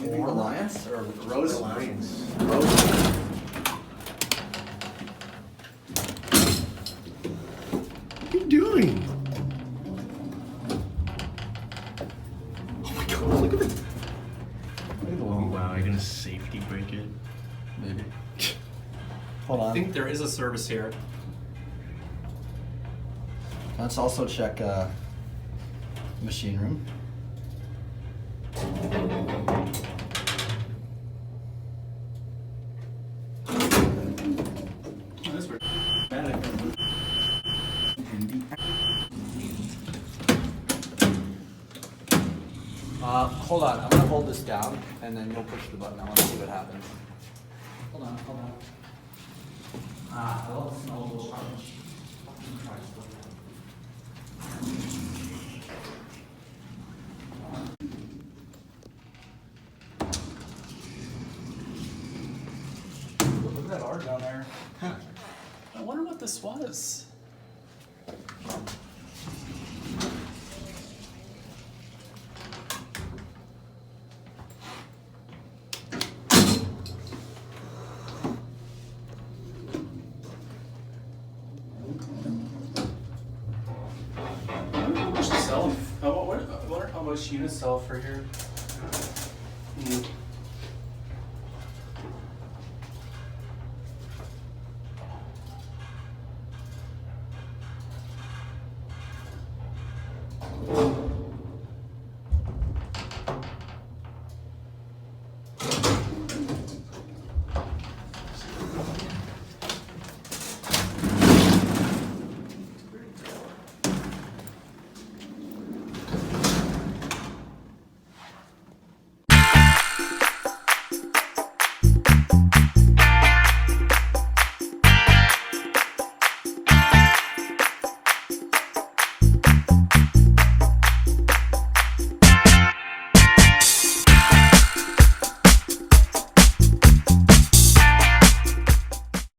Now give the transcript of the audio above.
Maybe Reliance or Reliance. Rosenberg. What are you doing? Oh my god, look at it. Oh wow, you're gonna safety break it? Maybe. Hold on. I think there is a service here. Let's also check machine room. This works. Hold on. I'm gonna hold this down, and then you'll push the button. I want to see what happens. Hold on. I don't smell those charges. Look at that art down there. I wonder what this was. I wonder how much to sell. I wonder how much units sell for here.